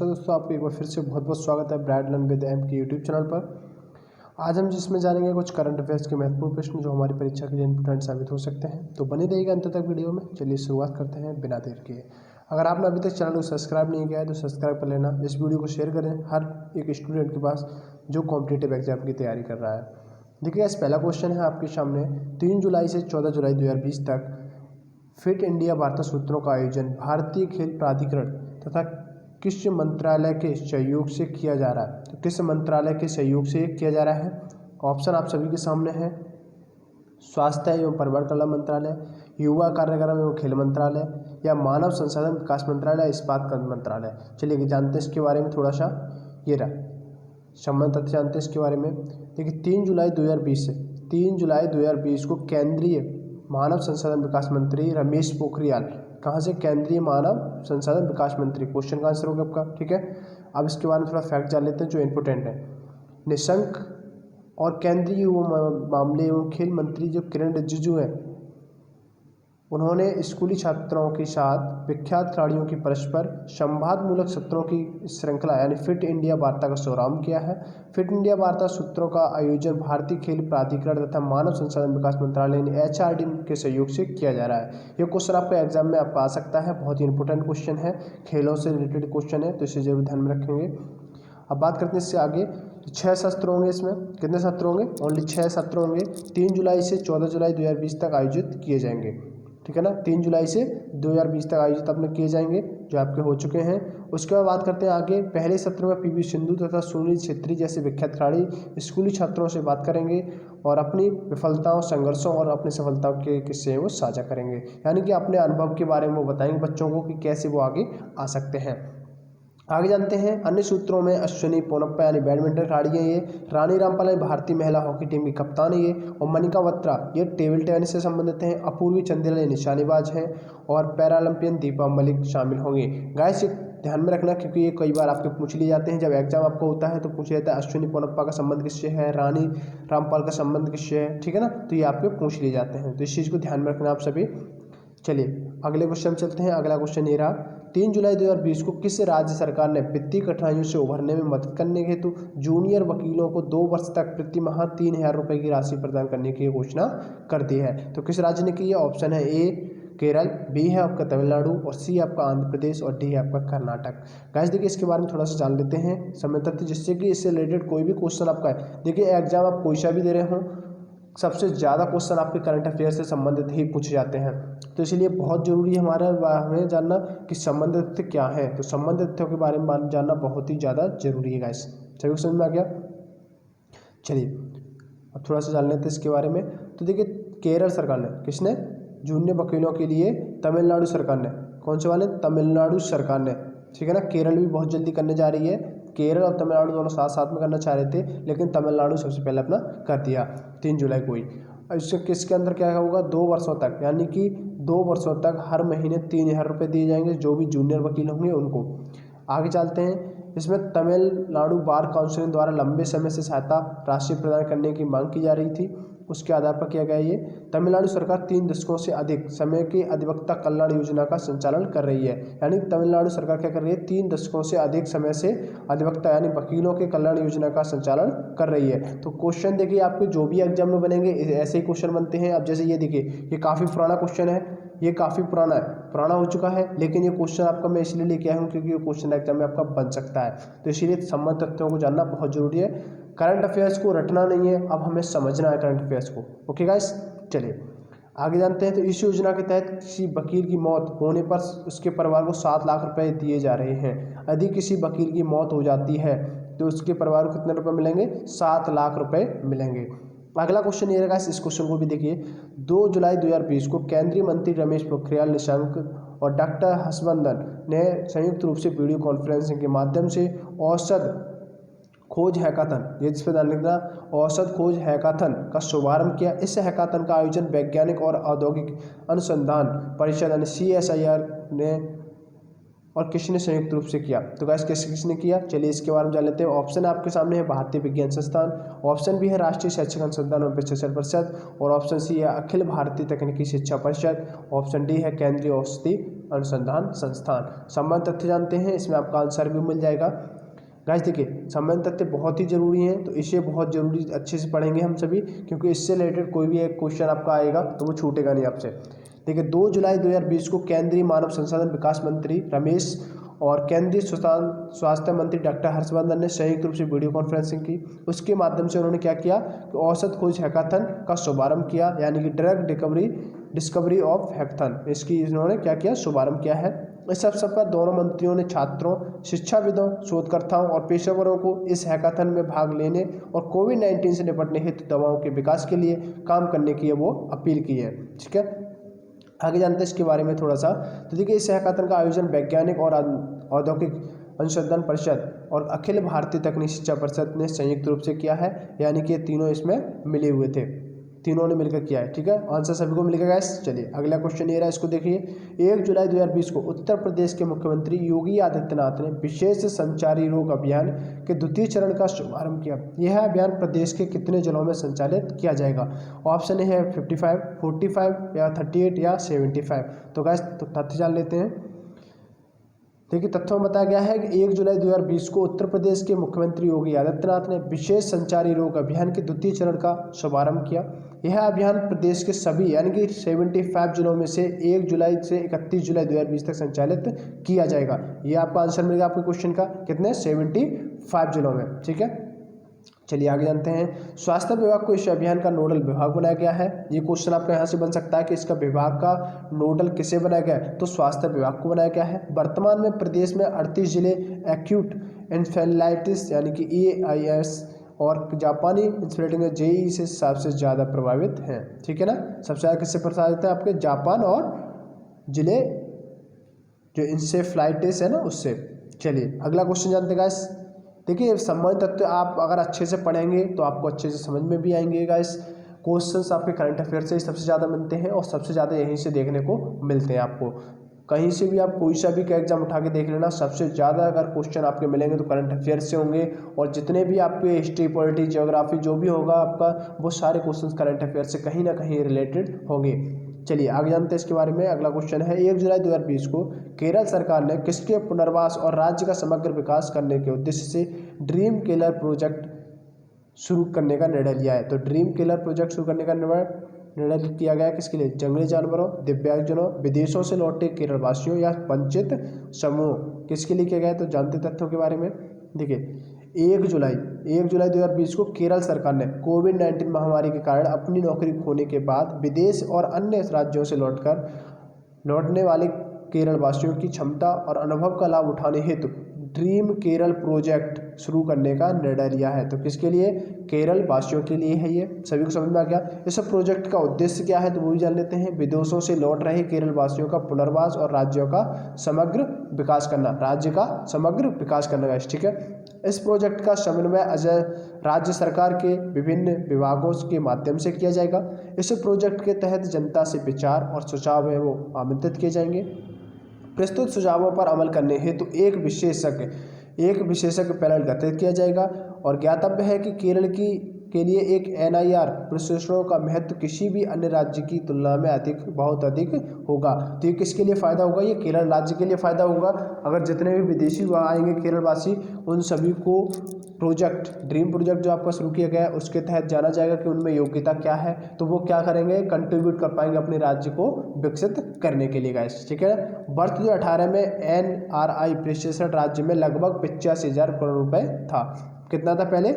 नमस्कार दोस्तों, आपको एक बार फिर से बहुत बहुत स्वागत है ब्राइट लर्न विद एम के यूट्यूब चैनल पर। आज हम जिसमें जानेंगे कुछ करंट अफेयर्स के महत्वपूर्ण प्रश्न जो हमारी परीक्षा के लिए इंपॉर्टेंट साबित हो सकते हैं। तो बने रहिएगा अंत तक वीडियो में। चलिए शुरुआत करते हैं बिना देर किए। अगर आपने अभी तक चैनल को सब्सक्राइब नहीं किया है तो सब्सक्राइब कर लेना। इस वीडियो को शेयर करें हर एक स्टूडेंट के पास जो कॉम्पिटिटिव एग्जाम की तैयारी कर रहा है। देखिए इस पहला क्वेश्चन है आपके सामने, 3 जुलाई से 14 जुलाई 2020 तक फिट इंडिया वार्ता सूत्रों का आयोजन भारतीय खेल प्राधिकरण तथा किस मंत्रालय के सहयोग से किया जा रहा है। तो किस मंत्रालय के सहयोग से किया जा रहा है? ऑप्शन आप सभी के सामने है। स्वास्थ्य एवं परिवार कल्याण मंत्रालय, युवा कार्यक्रम एवं खेल मंत्रालय, या मानव संसाधन विकास मंत्रालय, इस्पात मंत्रालय। चलिए जानते हैं इसके बारे में थोड़ा सा। ये रहा संबंध तथ्य जानते हैं इसके बारे में। देखिए 3 जुलाई 2020 को केंद्रीय मानव संसाधन विकास मंत्री रमेश पोखरियाल, कहाँ से? केंद्रीय मानव संसाधन विकास मंत्री। क्वेश्चन का आंसर होगा आपका, ठीक है। अब इसके बारे में थोड़ा फैक्ट जान लेते हैं जो इंपॉर्टेंट है। निशंक और केंद्रीय युवा मामले एवं खेल मंत्री जो किरण रिजिजू हैं, उन्होंने स्कूली छात्रों के साथ विख्यात खिलाड़ियों की परस्पर संवादमूलक सत्रों की श्रृंखला यानी फिट इंडिया वार्ता का शुभारंभ किया है। फिट इंडिया वार्ता सूत्रों का आयोजन भारतीय खेल प्राधिकरण तथा मानव संसाधन विकास मंत्रालय यानी HRD के सहयोग से किया जा रहा है। यह क्वेश्चन आपके एग्जाम में आपका आ सकता है, बहुत ही इंपॉर्टेंट क्वेश्चन है, खेलों से रिलेटेड क्वेश्चन है, तो इसे जरूर ध्यान में रखेंगे। अब बात करते हैं इससे आगे। तो 6 सत्र होंगे इसमें। कितने सत्र होंगे? ओनली 6 सत्र होंगे। 3 जुलाई से 14 जुलाई 2020 तक आयोजित किए जाएंगे, ठीक है ना। 3 जुलाई से 2020 तक आयोजित अपने किए जाएंगे जो आपके हो चुके हैं। उसके बाद बात करते हैं आगे। पहले सत्र में PV सिंधु तथा सुनील छेत्री जैसे विख्यात खिलाड़ी स्कूली छात्रों से बात करेंगे और अपनी विफलताओं, संघर्षों और अपनी सफलताओं के किस्से वो साझा करेंगे, यानी कि अपने अनुभव के बारे में वो बताएंगे बच्चों को कि कैसे वो आगे आ सकते हैं। आगे जानते हैं अन्य सूत्रों में अश्विनी पोनप्पा यानी बैडमिंटन खिलाड़ी है ये, रानी रामपाल भारतीय महिला हॉकी टीम की कप्तान है ये, और मनिका बत्रा ये टेबल टेनिस से संबंधित हैं, अपूर्वी चंदेला निशानेबाज हैं, और पैरालंपियन दीपा मलिक शामिल होंगे। गाइस ध्यान में रखना क्योंकि ये कई बार आपके पूछ लिए जाते हैं। जब एग्जाम आपको होता है तो पूछ लेता है अश्विनी पोनप्पा का संबंध किससे है, रानी रामपाल का संबंध किससे है, ठीक है ना। तो ये आपके पूछ लिए जाते हैं, तो इस चीज़ को ध्यान में रखना आप सभी। चलिए अगले क्वेश्चन चलते हैं। अगला क्वेश्चन ये रहा, 3 जुलाई 2020 को किस राज्य सरकार ने वित्तीय कठिनाइयों से उभरने में मदद करने के हेतु जूनियर वकीलों को 2 वर्ष तक प्रति माह 3,000 रुपये की राशि प्रदान करने की घोषणा कर दी है? तो किस राज्य ने की है? ऑप्शन है ए केरल, बी है आपका तमिलनाडु, और सी आपका आंध्र प्रदेश, और डी है आपका कर्नाटक। गाइस देखिए इसके बारे में थोड़ा सा जान लेते हैं समय तथ्य, जिससे कि इससे रिलेटेड कोई भी क्वेश्चन आपका है। देखिए एग्जाम आप कोई सा भी दे रहे हो, सबसे ज़्यादा क्वेश्चन आपके करंट अफेयर से संबंधित ही पूछे जाते हैं, तो इसलिए बहुत ज़रूरी है हमें जानना कि संबंधित तथ्य क्या है। तो संबंधित तथ्यों के बारे में जानना बहुत ही ज़्यादा जरूरी है गाइस। सभी को समझ में आ गया? चलिए अब थोड़ा सा जान लेते हैं इसके बारे में। तो देखिए केरल सरकार ने, किसने? जूनियर वकीलों के लिए तमिलनाडु सरकार ने, कौन से वाले? तमिलनाडु सरकार ने, ठीक है ना। केरल भी बहुत जल्दी करने जा रही है, केरल और तमिलनाडु दोनों साथ साथ में करना चाह रहे थे, लेकिन तमिलनाडु सबसे पहले अपना कर दिया 3 जुलाई को ही। इससे किसके अंदर क्या होगा? 2 वर्षों तक, यानी कि 2 वर्षों तक हर महीने 3,000 रुपये दिए जाएंगे जो भी जूनियर वकील होंगे उनको। आगे चलते हैं। इसमें तमिलनाडु बार काउंसिल द्वारा लंबे समय से सहायता राशि प्रदान करने की मांग की जा रही थी, उसके आधार पर किया गया ये। तमिलनाडु सरकार 3 दशकों से अधिक समय की अधिवक्ता कल्याण योजना का संचालन कर रही है, यानी तमिलनाडु सरकार क्या कर रही है? 3 दशकों से अधिक समय से अधिवक्ता यानी वकीलों के कल्याण योजना का संचालन कर रही है। तो क्वेश्चन देखिए आपके जो भी एग्जाम में बनेंगे ऐसे ही क्वेश्चन बनते हैं। अब जैसे ये देखिए, ये काफ़ी पुराना क्वेश्चन है, ये काफ़ी पुराना हो चुका है, लेकिन ये क्वेश्चन आपका मैं इसलिए लेके आया हूँ क्योंकि ये क्वेश्चन एग्जाम में आपका बन सकता है, तो इसीलिए संबंध तथ्यों को जानना बहुत जरूरी है। करंट अफेयर्स को रटना नहीं है, अब हमें समझना है करंट अफेयर्स को। ओके गाइस, चलिए आगे जानते हैं। तो इस योजना के तहत किसी वकील की मौत होने पर उसके परिवार को 7 लाख रुपए दिए जा रहे हैं। यदि किसी वकील की मौत हो जाती है तो उसके परिवार को कितने रुपए मिलेंगे? 7 लाख रुपए मिलेंगे। अगला क्वेश्चन ये रहेगा, इस क्वेश्चन को भी देखिए। 2 जुलाई 2020 को केंद्रीय मंत्री रमेश पोखरियाल निशंक और डॉक्टर हर्षवर्धन ने संयुक्त रूप से वीडियो कॉन्फ्रेंसिंग के माध्यम से औषध खोज हैकाथन, ये जिस पर ध्यान लिखना, औषध खोज हैकाथन का शुभारंभ किया। इस हैकाथन का आयोजन वैज्ञानिक और औद्योगिक अनुसंधान परिषद यानी CSIR ने और किसने संयुक्त रूप से किया? तो गाइस किसने किया? चलिए इसके बारे में जान लेते हैं। ऑप्शन आपके सामने है भारतीय विज्ञान संस्थान, ऑप्शन बी है राष्ट्रीय शैक्षिक अनुसंधान और प्रशिक्षण परिषद, और ऑप्शन सी है अखिल भारतीय तकनीकी शिक्षा परिषद, ऑप्शन डी है केंद्रीय औषधि अनुसंधान संस्थान। संबंध तथ्य जानते हैं, इसमें आपका आंसर भी मिल जाएगा। गाइस देखिए संबंध तथ्य बहुत ही जरूरी हैं, तो इसे बहुत जरूरी अच्छे से पढ़ेंगे हम सभी, क्योंकि इससे रिलेटेड कोई भी एक क्वेश्चन आपका आएगा तो वो छूटेगा नहीं आपसे। देखिए 2 जुलाई 2020 को केंद्रीय मानव संसाधन विकास मंत्री रमेश और केंद्रीय स्वास्थ्य मंत्री डॉक्टर हर्षवर्धन ने संयुक्त रूप से वीडियो कॉन्फ्रेंसिंग की। उसके माध्यम से उन्होंने क्या किया कि औसत खोज हैकाथन का शुभारंभ किया, यानी कि ड्रग डिस्कवरी ऑफ हैकाथन, इसकी इन्होंने क्या किया, शुभारंभ किया है। इस अवसर पर दोनों मंत्रियों ने छात्रों, शिक्षाविदों, शोधकर्ताओं और पेशेवरों को इस हैकाथन में भाग लेने और कोविड-19 से निपटने हेतु दवाओं के विकास के लिए काम करने की वो अपील की है। ठीक है, आगे जानते हैं इसके बारे में थोड़ा सा। तो देखिए इस हैकाथन का आयोजन वैज्ञानिक और औद्योगिक अनुसंधान परिषद और अखिल भारतीय तकनीकी शिक्षा परिषद ने संयुक्त रूप से किया है, यानी कि तीनों इसमें मिले हुए थे, तीनों ने मिलकर किया है। ठीक है, आंसर सभी को मिलेगा गाइस। चलिए अगला क्वेश्चन ये रहा, इसको देखिए। 1 जुलाई 2020 को उत्तर प्रदेश के मुख्यमंत्री योगी आदित्यनाथ ने विशेष संचारी रोग अभियान के द्वितीय चरण का शुभारंभ किया। यह अभियान प्रदेश के कितने जिलों में संचालित किया जाएगा? ऑप्शन है 55, 45 या 38 या 75। तो गाइस तो तथ्य जान लेते हैं। देखिए तथ्यों में बताया गया है कि 1 जुलाई 2020 को उत्तर प्रदेश के मुख्यमंत्री योगी आदित्यनाथ ने विशेष संचारी रोग अभियान के द्वितीय चरण का शुभारंभ किया। यह अभियान प्रदेश के सभी यानी कि 75 जिलों में से 1 जुलाई से 31 जुलाई 2020 तक संचालित किया जाएगा। ये आपका आंसर मिलेगा आपके क्वेश्चन का, कितने, 75 जिलों में। ठीक है, चलिए आगे जानते हैं। स्वास्थ्य विभाग को इस अभियान का नोडल विभाग बनाया गया है। ये क्वेश्चन आपका यहाँ से बन सकता है कि इसका विभाग का नोडल किसे बनाया गया है, तो स्वास्थ्य विभाग को बनाया गया है। वर्तमान में प्रदेश में 38 जिले एक्यूट एन्सेफेलाइटिस यानी कि AIS और जापानी इंसेफेलाइटिस JE से सबसे ज़्यादा प्रभावित हैं। ठीक है ना, सबसे ज़्यादा किससे प्रभावित है, आपके जापान और जिले जो इंसेफेलाइटिस है ना उससे। चलिए अगला क्वेश्चन जानते हैं गाइस। देखिए संबंध तत्व आप अगर अच्छे से पढ़ेंगे तो आपको अच्छे से समझ में भी आएंगे गाइस। क्वेश्चंस आपके करंट अफेयर से ही सबसे ज़्यादा मिलते हैं और सबसे ज़्यादा यहीं से देखने को मिलते हैं। आपको कहीं से भी आप कोई सा भी एग्जाम उठा के देख लेना, सबसे ज़्यादा अगर क्वेश्चन आपके मिलेंगे तो करंट अफेयर से होंगे, और जितने भी आपके हिस्ट्री, पॉलिटी, ज्योग्राफी जो भी होगा आपका, वो सारे क्वेश्चन करंट अफेयर से कहीं ना कहीं रिलेटेड होंगे। चलिए आगे जानते हैं इसके बारे में। अगला क्वेश्चन है, 1 जुलाई 2020 को केरल सरकार ने किसके पुनर्वास और राज्य का समग्र विकास करने के उद्देश्य से ड्रीम किलर प्रोजेक्ट शुरू करने का निर्णय लिया है? तो ड्रीम किलर प्रोजेक्ट शुरू करने का निर्णय किया गया है किसके लिए? जंगली जानवरों, दिव्यांगजनों, विदेशों से लौटे केरल वासियों या वंचित समूह, किसके लिए किया गया है? तो जानते तथ्यों के बारे में। देखिए 1 जुलाई 2020 को केरल सरकार ने कोविड-19 महामारी के कारण अपनी नौकरी खोने के बाद विदेश और अन्य राज्यों से लौटने वाले केरल वासियों की क्षमता और अनुभव का लाभ उठाने हेतु ड्रीम केरल प्रोजेक्ट शुरू करने का निर्णय लिया है। तो किसके लिए? केरल वासियों के लिए है। ये सभी को समझ में आ गया। इस प्रोजेक्ट का उद्देश्य क्या है तो वो भी जान लेते हैं। विदेशों से लौट रहे केरल वासियों का पुनर्वास और राज्यों का समग्र विकास करना, राज्य का समग्र विकास करना। ठीक है, इस प्रोजेक्ट का समन्वय राज्य सरकार के विभिन्न विभागों के माध्यम से किया जाएगा। इस प्रोजेक्ट के तहत जनता से विचार और सुझाव है वो आमंत्रित किए जाएंगे। प्रस्तुत सुझावों पर अमल करने हेतु एक विशेषज्ञ पैनल गठित किया जाएगा। और ज्ञातव्य है कि केरल के लिए एक NIR प्रशिक्षणों का महत्व किसी भी अन्य राज्य की तुलना में बहुत अधिक होगा। तो ये किसके लिए फ़ायदा होगा? ये केरल राज्य के लिए फ़ायदा होगा। अगर जितने भी विदेशी आएंगे केरलवासी, उन सभी को ड्रीम प्रोजेक्ट जो आपका शुरू किया गया है उसके तहत जाना जाएगा कि उनमें योग्यता क्या है, तो वो क्या करेंगे, कंट्रीब्यूट कर पाएंगे अपने राज्य को विकसित करने के लिए गाइस। ठीक है, वर्ष 2018 में NRI प्रशिक्षण राज्य में लगभग 85,000 करोड़ रुपए था। कितना था पहले?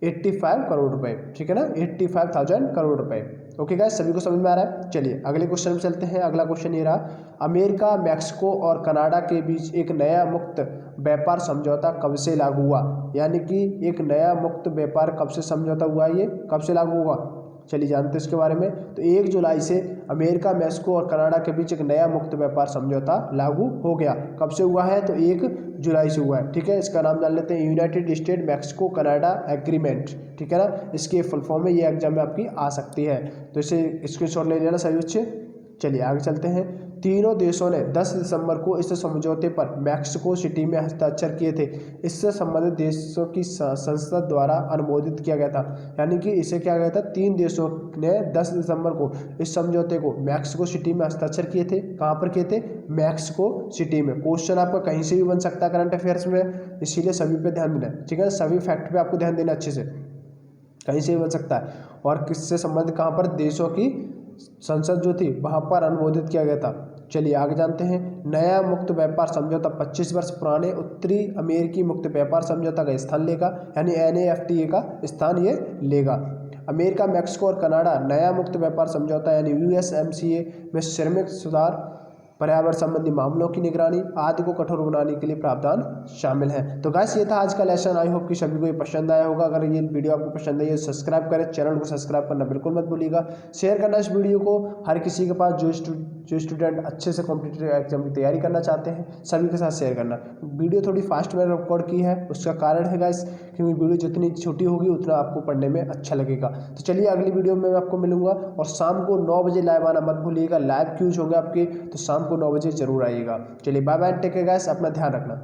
85 करोड़ रुपए। ठीक है ना, 85,000 करोड़ रुपए। ओके गाइस, सभी को समझ में आ रहा है। चलिए अगले क्वेश्चन में चलते हैं। अगला क्वेश्चन ये रहा, अमेरिका, मैक्सिको और कनाडा के बीच एक नया मुक्त व्यापार समझौता कब से लागू हुआ? यानी कि एक नया मुक्त व्यापार कब से समझौता हुआ? ये कब से लागू हुआ? चलिए जानते हैं इसके बारे में। तो 1 जुलाई से अमेरिका, मैक्सिको और कनाडा के बीच एक नया मुक्त व्यापार समझौता लागू हो गया। कब से हुआ है? तो 1 जुलाई से हुआ है। ठीक है, इसका नाम जान लेते हैं, United state Mexico Canada agreement. ठीक है ना, इसके फुल फॉर्म में ये एग्जाम में आपकी आ सकती है, तो इसे स्क्रीनशॉट ले लेना सभी बच्चे। चलिए आगे चलते हैं। तीनों देशों ने 10 दिसंबर को इस समझौते पर मैक्सिको सिटी में हस्ताक्षर किए थे। इससे संबंधित देशों की संसद द्वारा अनुमोदित किया गया था। यानी कि इसे क्या गया था, 3 देशों ने 10 दिसंबर को इस समझौते को मैक्सिको सिटी में हस्ताक्षर किए थे। कहाँ पर किए थे, मैक्सिको सिटी में। क्वेश्चन आपका कहीं से भी बन सकता है करंट अफेयर्स में, इसीलिए सभी पे ध्यान देना है, ठीक है। सभी फैक्ट पे आपको ध्यान देना अच्छे से, कहीं से भी बन सकता है। और किससे संबंधित, कहाँ पर, देशों की संसद जो थी वहाँ पर अनुमोदित किया गया था। चलिए आगे जानते हैं। नया मुक्त व्यापार समझौता 25 वर्ष पुराने उत्तरी अमेरिकी मुक्त व्यापार समझौता का स्थान लेगा, यानी NAFTA का स्थान ये लेगा। अमेरिका, मैक्सिको और कनाडा नया मुक्त व्यापार समझौता यानी USMCA में श्रमिक सुधार, पर्यावरण संबंधी मामलों की निगरानी आदि को कठोर बनाने के लिए प्रावधान शामिल है। तो गाइस ये था आज का लेसन। आई होप कि सभी को ये पसंद आया होगा। अगर ये वीडियो आपको पसंद आई है सब्सक्राइब करें, चैनल को सब्सक्राइब करना बिल्कुल मत भूलिएगा। शेयर करना इस वीडियो को हर किसी के पास जो स्टूडेंट अच्छे से कॉम्पिटिटिव एग्जाम की तैयारी करना चाहते हैं, सभी के साथ शेयर करना। वीडियो थोड़ी फास्ट में रिकॉर्ड की है, उसका कारण है गाइस क्योंकि वीडियो जितनी छोटी होगी उतना आपको पढ़ने में अच्छा लगेगा। तो चलिए अगली वीडियो में मैं आपको मिलूंगा, और शाम को 9 बजे लाइव आना मत भूलिएगा। लाइव क्यूज होंगे आपके, तो शाम को 9 बजे जरूर आइएगा। चलिए bye bye, take care guys, अपना ध्यान रखना।